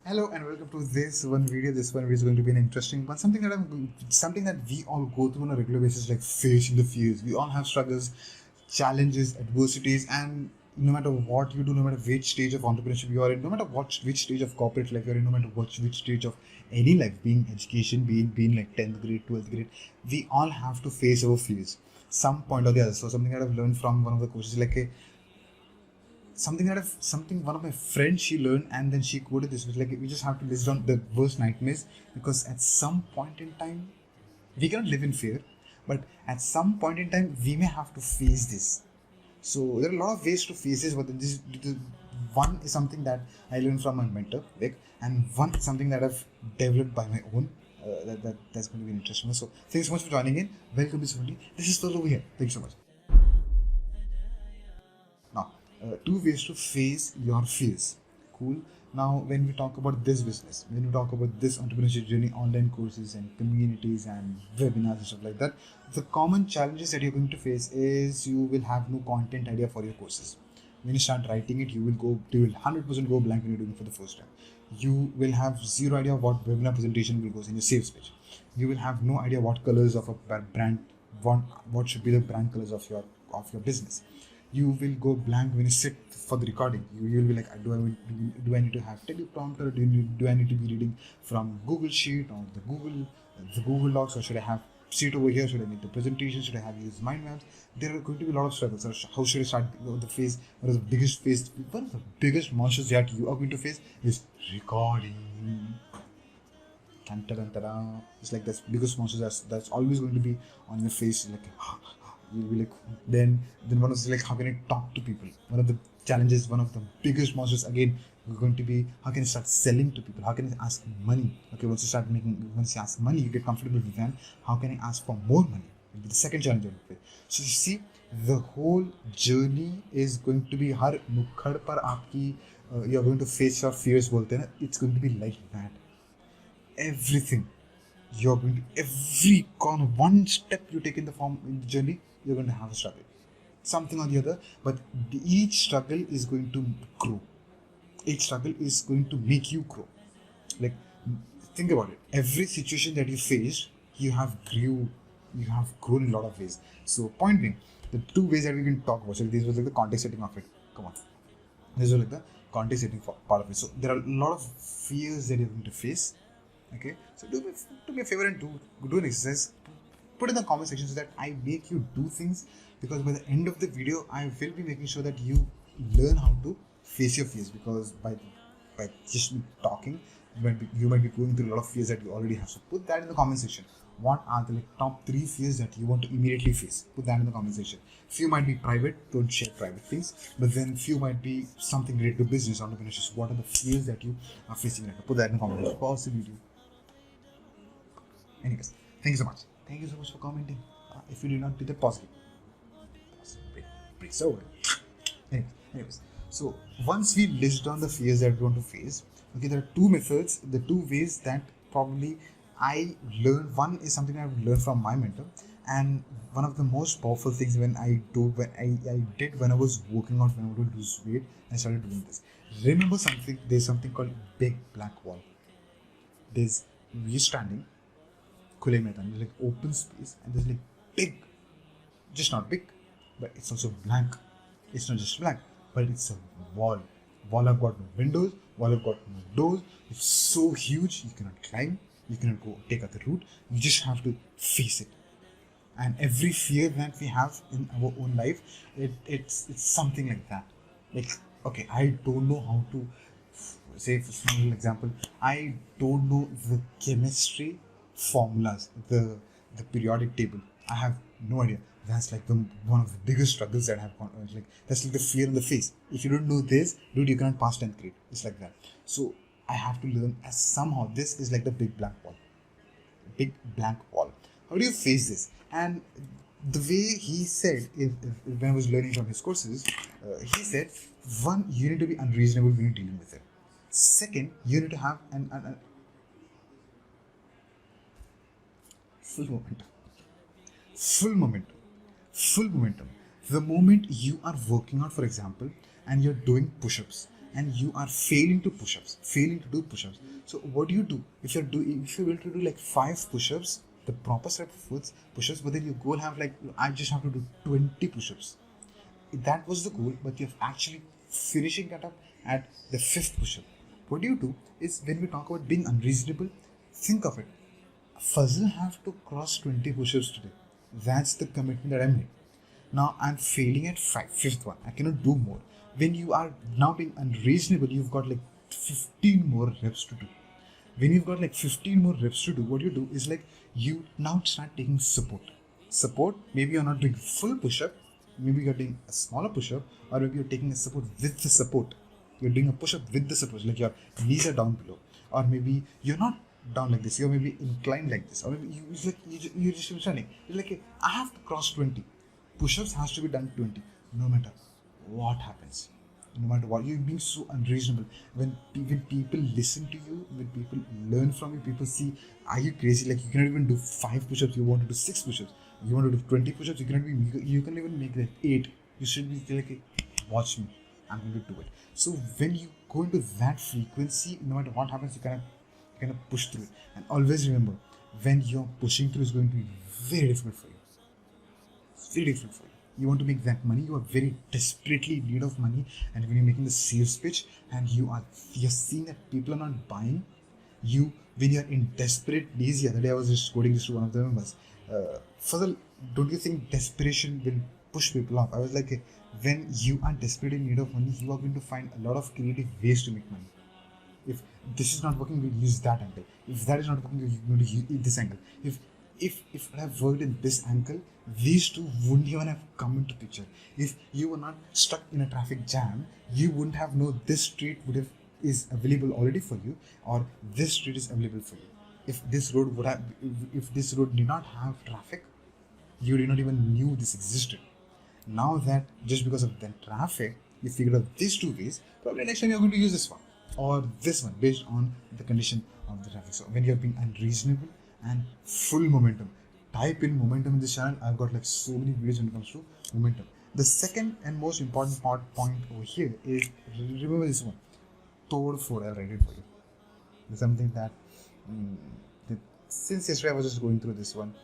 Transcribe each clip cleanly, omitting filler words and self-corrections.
Hello and welcome to this one video. This one is going to be an interesting one. Something that we all go through on a regular basis, like facing the fears. We all have struggles, challenges, adversities, and no matter what you do, no matter which stage of entrepreneurship you are in, no matter which stage of corporate life you're in, no matter which stage of any life, being education, being like 10th grade, 12th grade, we all have to face our fears some point or the other. So something that I've learned from one of the coaches, something one of my friends she learned, and then she quoted this, was like, we just have to list down the worst nightmares, because at some point in time we cannot live in fear, but at some point in time we may have to face this. So there are a lot of ways to face this, but this one is something that I learned from my mentor Vic, and one is something that I've developed by my own. That's going to be interesting. So thanks so much for joining in. Welcome to Sundi. This is Tolu over here. Thank you so much. Now, two ways to face your fears. Cool. Now, when we talk about this business, when we talk about this entrepreneurship journey, online courses and communities and webinars and stuff like that, the common challenges that you're going to face is you will have no content idea for your courses. When you start writing it, you will 100% go blank when you're doing it for the first time. You will have zero idea what webinar presentation will go in your sales page. You will have no idea what colors of a brand, what should be the brand colors of your business. You will go blank when you sit for the recording. You will be like, do I need to have teleprompter? Do I need to be reading from Google Sheet or the Google Docs, or should I have sit over here? Should I make the presentation? Should I have used mind maps? There are going to be a lot of struggles. So how should I start the phase? One of the biggest monsters that you are going to face is recording. It's like that's biggest monsters that's always going to be on your face. Like you'll be like, then one is like, how can I talk to people? One of the challenges, one of the biggest monsters again, going to be, how can I start selling to people? How can I ask money? Okay, once you ask money, you get comfortable with them. How can I ask for more money? Will be the second challenge of it. So you see, the whole journey is going to be har nukkad par aapki, you're going to face your fears. Bolte na, it's going to be like that. Everything you're going to, every corner, one step you take in the journey, you're going to have a struggle, something or the other. But each struggle is going to grow. Each struggle is going to make you grow. Like, think about it. Every situation that you faced, you have grown in a lot of ways. So point being, the two ways that we can talk about. So this was like the context setting of it. Come on. This was like the context setting part of it. So there are a lot of fears that you're going to face. Okay, so do me a favor and do an exercise. Put in the comment section so that I make you do things, because by the end of the video I will be making sure that you learn how to face your fears, because by just talking you might be going through a lot of fears that you already have. So put that in the comment section. What are the top 3 fears that you want to immediately face? Put that in the comment section. Few might be private, don't share private things, but then few might be something related to business, entrepreneurship. What are the fears that you are facing right now? Put that in the comment section. Pause the video. Anyways, thank you so much. Thank you so much for commenting. If you did not do that, pause it. Pretty so. Anyways, so once we list down the fears that we want to face, okay, there are 2 methods, the 2 ways that probably I learned. One is something I've learned from my mentor, and one of the most powerful things when I did when I was working out, when I wanted to lose weight, I started doing this. Remember something? There's something called big black wall. There's you standing. खुले मैदान, like open space, and there's like big, just not big, but it's also blank. It's not just blank, but it's a wall. I've got no windows, wall I've got no doors. It's so huge, you cannot climb, you cannot go take out the route. You just have to face it. And every fear that we have in our own life, it's something like that. Like, okay, I don't know how to say, for an example, I don't know the chemistry formulas, the periodic table. I have no idea. That's like one of the biggest struggles that I have gone. Like, that's like the fear in the face. If you don't know this, dude, you cannot pass 10th grade. It's like that. So I have to learn, as somehow this is like the big blank wall. Big blank wall. How do you face this? And the way he said, when I was learning from his courses, he said, one, you need to be unreasonable when you're dealing with it. Second, you need to have an full momentum. The moment you are working out, for example, and you're doing push-ups, and you are failing to do push-ups. So what do you do if you're able to do like 5 push-ups, the proper set of push-ups, but then your goal have like, I just have to do 20 push-ups. That was the goal, but you're actually finishing that up at the 5th push-up. What do is, when we talk about being unreasonable, think of it. Fazil have to cross 20 push-ups today. That's the commitment that I made. Now I'm failing at fifth one. I cannot do more. When you are now being unreasonable, you've got like 15 more reps to do. When you've got like 15 more reps to do, what you do is like, you now start taking support. Maybe you're not doing full push-up, maybe you're doing a smaller push-up, or maybe you're taking a support with the support. You're doing a push-up with the support, like your knees are down below, or maybe you're not down like this, you're maybe inclined like this, or maybe you're just running. You're like, I have to cross 20 push-ups, has to be done 20, no matter what happens. No matter what, you're being so unreasonable. When people listen to you, when people learn from you, people see, are you crazy? Like, you cannot even do 5 push-ups, you want to do 6 push-ups. You want to do 20 push-ups, you can even make like 8. You should be like, watch me, I'm going to do it. So when you go into that frequency, no matter what happens, you kind of push through it. And always remember, when you're pushing through, it's going to be very difficult for you. It's very difficult for you. You want to make that money, you are very desperately in need of money, and when you're making the sales pitch and you're seeing that people are not buying, when you're in desperate days. The other day I was just quoting this to one of the members. Fazal, don't you think desperation will push people up? I was like, when you are desperate in need of money, you are going to find a lot of creative ways to make money. If this is not working, we'll use that angle. If that is not working, you're going to use this angle. If it have worked in this angle, these two wouldn't even have come into picture. If you were not stuck in a traffic jam, you wouldn't have known this street is available already for you, or this street is available for you. If this road did not have traffic, you did not even knew this existed. Now that just because of the traffic, you figured out these 2 ways, probably next time you're going to use this one or this one based on the condition of the traffic. So when you're being unreasonable and full momentum, type in momentum in this channel. I've got like so many videos when it comes to momentum. The second and most important point over here is, remember this one, Tod Fod. I'll write it for you. It's something that since yesterday I was just going through this one.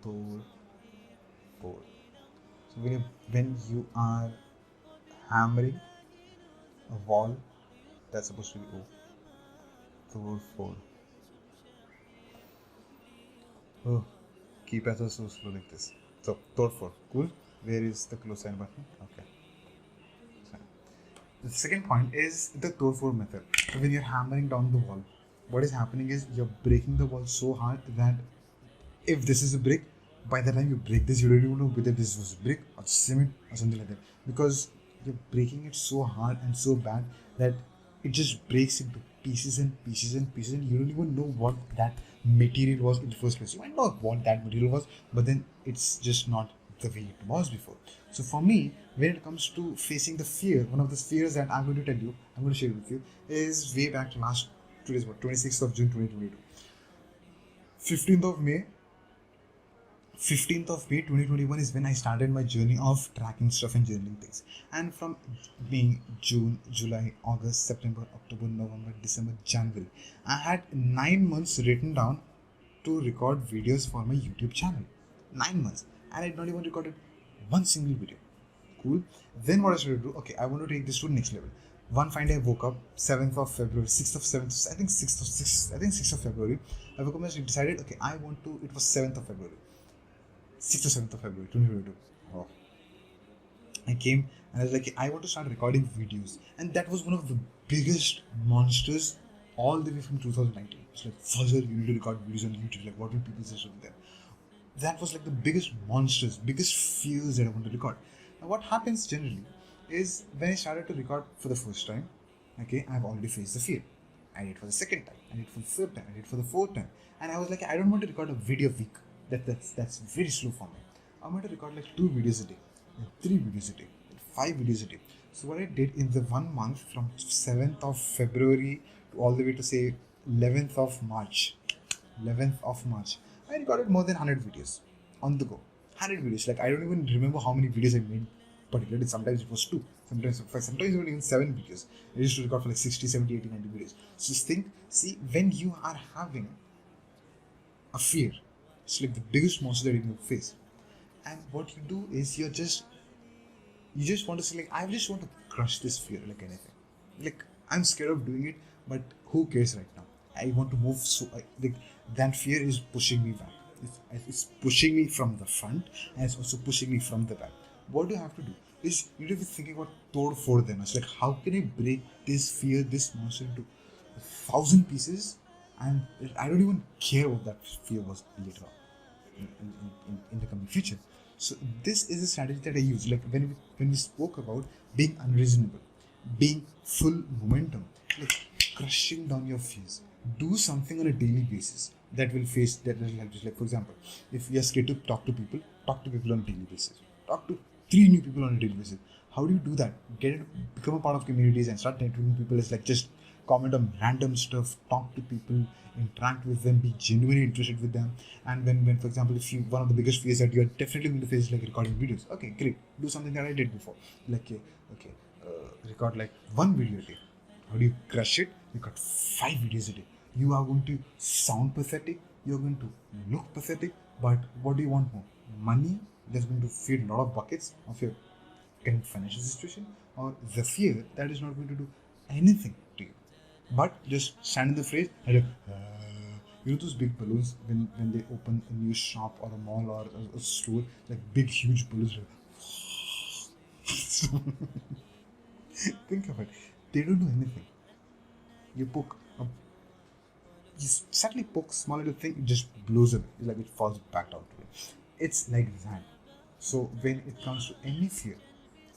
Tod Fod. So when you are hammering a wall, that's supposed to be O. Tod Fod. Oh, keypads are so slow like this. So Tod Fod. Cool. Where is the close sign button? Okay. The second point is the Tod Fod method. So when you're hammering down the wall, what is happening is you're breaking the wall so hard that if this is a brick, by the time you break this, you don't even know whether this was brick or cement or something like that, because you're breaking it so hard and so bad that it just breaks into pieces and pieces and pieces, and you don't even know what that material was in the first place. You might know what that material was, but then it's just not the way it was before. So for me, when it comes to facing the fear, one of the fears that I'm going to tell you, I'm going to share with you, is way back last, today's what, 26th of June 2022. 15th of May 2021 is when I started my journey of tracking stuff and journaling things. And from May, June, July, August, September, October, November, December, January, I had 9 months written down to record videos for my YouTube channel. 9 months. And I had not even recorded one single video. Cool. Then what I started to do, okay, I want to take this to the next level. One fine day I woke up, 7th of February, 6th of 7th, I think 6th of February. I woke up and decided, okay, it was 7th of February. 6th or 7th of February 2022. Oh. I came and I was like, I want to start recording videos. And that was one of the biggest monsters all the way from 2019. It's like, Fazal, you need to record videos on YouTube. Like, what will people say from there? That was like the biggest monsters, biggest fears that I want to record. Now, what happens generally is when I started to record for the first time, okay, I've already faced the fear. I did it for the second time, I did it for the third time, I did it for the fourth time. And I was like, I don't want to record a video a week. That's very slow for me. I'm going to record like 2 videos a day, 3 videos a day, 5 videos a day. So what I did in the 1 month from 7th of February to all the way to say 11th of March, I recorded more than 100 videos on the go. 100 videos. Like, I don't even remember how many videos I made particularly. Sometimes it was 2. Sometimes even 7 videos. I used to record for like 60, 70, 80, 90 videos. So just think, see, when you are having a fear, it's like the biggest monster that you can face. And what you do is you just want to say like, I just want to crush this fear like anything. Like, I'm scared of doing it, but who cares right now? I want to move, so like that fear is pushing me back. It's pushing me from the front, and it's also pushing me from the back. What do you have to do? Is you need to be thinking about tod for them. It's like, how can I break this fear, this monster into 1,000 pieces, and I don't even care what that fear was later on in the coming future. So this is a strategy that I use. Like when we spoke about being unreasonable, being full momentum, like crushing down your fears. Do something on a daily basis that will face that will help you. Like for example, if you are scared to talk to people on a daily basis. Talk to 3 new people on a daily basis. How do you do that? Become a part of communities and start networking people. Is like just comment on random stuff, talk to people, interact with them, be genuinely interested with them. And when for example, if you one of the biggest fears that you're definitely going to face is like recording videos. Okay, great. Do something that I did before. Like record like 1 video a day. How do you crush it? You got 5 videos a day. You are going to sound pathetic. You're going to look pathetic. But what do you want more? Money that's going to feed a lot of buckets of your current financial situation, or the fear that is not going to do anything to you, but just stand in the phrase and you know those big balloons when they open a new shop or a mall or a store, like big huge balloons like, think of it, they don't do anything. You poke a, you suddenly poke a small little thing, it just blows up, like it falls back down to it. It's like that. So when it comes to any fear,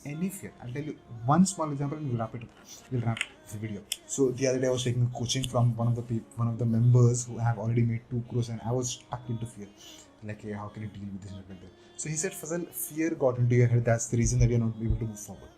I'll tell you one small example and we'll wrap it up. We'll wrap the video. So the other day I was taking a coaching from one of the members who have already made 2 crores, and I was stuck into fear. Like, hey, how can you deal with this and like that? So he said, Fazal, fear got into your head. That's the reason that you're not able to move forward.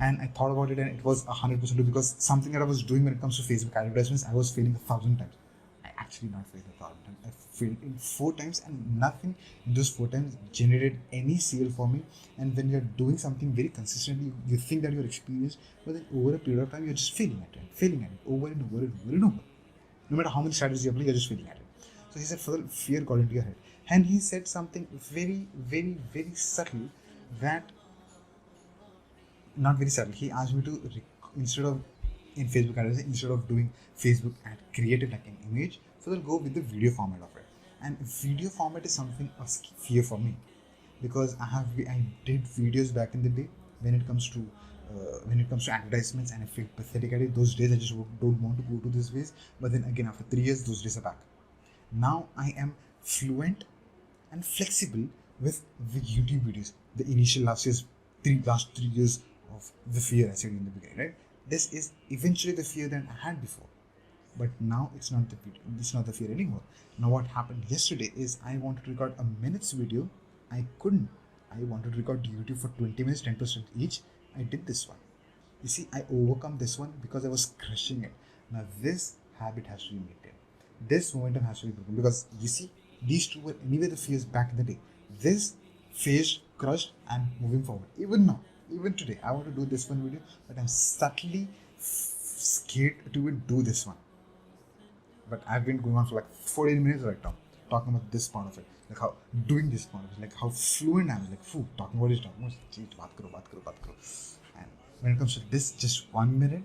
And I thought about it, and it was 100% because something that I was doing when it comes to Facebook advertisements, I was failing 1,000 times. I actually not failed 1,000 times. I failed in 4 times, and nothing in those 4 times generated any sale for me. And when you're doing something very consistently, you think that you're experienced, but then over a period of time, you're just failing at it over and over and over and over. No matter how many strategies you apply, you're just failing at it. So he said, Fadal, fear got into your head. And he said something very, very, very subtle that not very subtle. He asked me to instead of in Facebook advertising, instead of doing Facebook ad creative like an image, so they'll go with the video format of it. And video format is something a fear for me, because I did videos back in the day when it comes to advertisements, and I feel pathetic at it. Those days I just don't want to go to this ways. But then again, after 3 years, those days are back. Now I am fluent and flexible with the YouTube videos. The initial last 3 years of the fear I said in the beginning, right? This is eventually the fear that I had before, but now it's not the fear anymore. Now what happened yesterday is I wanted to record a minute's video. I couldn't. I wanted to record YouTube for 20 minutes, 10% each. I did this one. You see, I overcome this one because I was crushing it. Now this habit has to be maintained. This momentum has to be broken, because you see, these two were anyway the fears back in the day. This phase crushed and moving forward. Even now, even today, I want to do this one video, but I'm subtly scared to even do this one. But I've been going on for like 14 minutes right now, talking about this part of it, like how doing this part of it, like how fluent I am, like talking about it, baat karo. And when it comes to this, just 1 minute,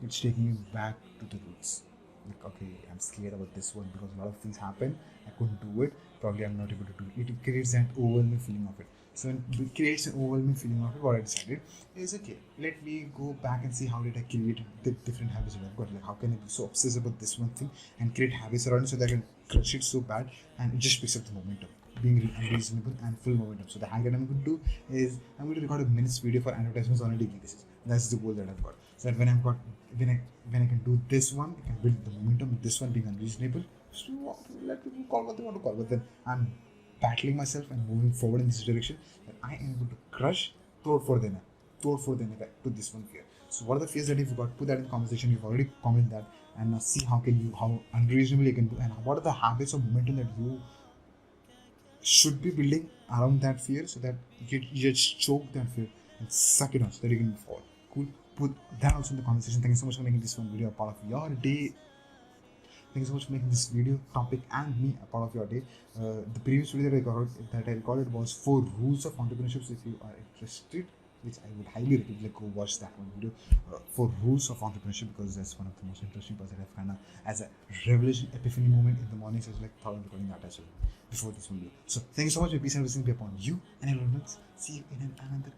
it's taking me back to the roots. Like, okay, I'm scared about this one because a lot of things happen. I couldn't do it. Probably I'm not able to do it. It creates an overwhelming feeling of it. So when it creates an overwhelming feeling of it, what I decided is, okay, let me go back and see how did I create the different habits that I've got. Like, how can I be so obsessed about this one thing and create habits around it so that I can crush it so bad and it just picks up the momentum, being unreasonable and full momentum. So the hack that I'm going to do is I'm going to record a minute's video for advertisements on a daily basis. That's the goal that I've got. So that when I can do this one, I can build the momentum. This one being unreasonable, so let people call what they want to call. But then I'm battling myself and moving forward in this direction, that I am going to crush toward for the to this one fear. So what are the fears that you've got? Put that in the conversation. You've already commented that, and now see how unreasonable you can do, and what are the habits of momentum that you should be building around that fear so that you just choke that fear and suck it on so that you can fall. Cool. Put that also in the conversation. Thank you so much for making this one video a part of your day. Thank you so much for making this video topic and me a part of your day. The previous video that I recorded was 4 rules of entrepreneurship. So if you are interested, which I would highly recommend, like, go watch that one video, 4 rules of entrepreneurship, because that's one of the most interesting parts that I've kind of as a revelation epiphany moment in the morning. So I was like, thought of recording that as well before this video. So thank you so much. Your peace and blessings be upon you and everyone else. See you in another